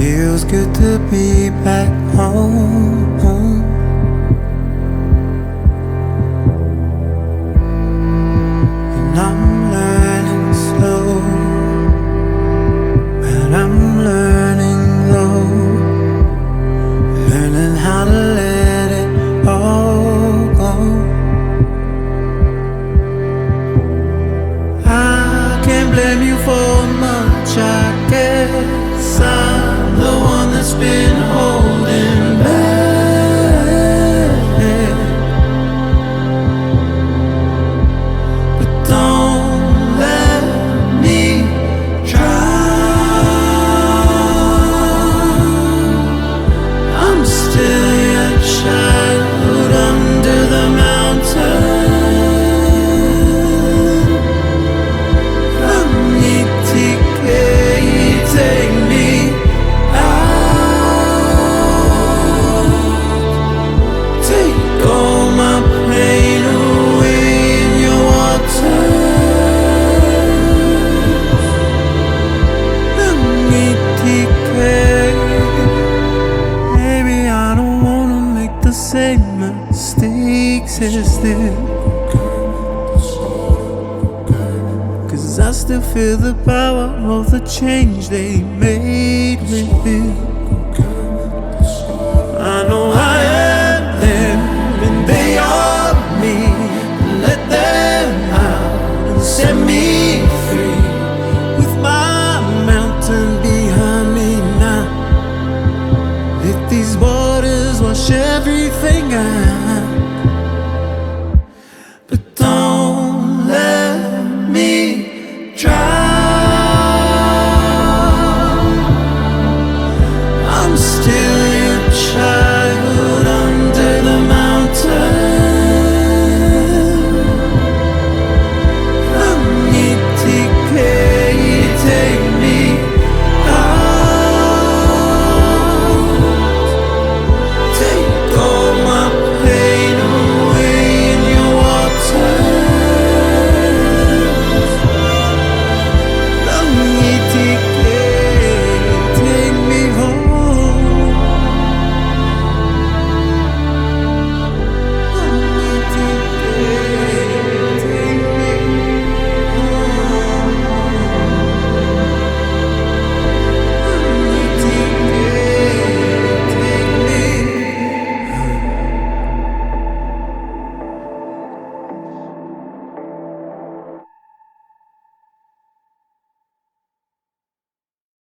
Feels good to be back home. And I'm learning slow, but I'm learning low, learning how to let it all go. I can't blame you for much, I guess I'm the one that's been holding back. But don't let me drown. I'm still your child under the mountain. Rangiti, take me out. Take all my pain away in your waters. Rangiti, baby, I don't wanna make the same mistakes as them, 'cause I still feel the power of the change they made within.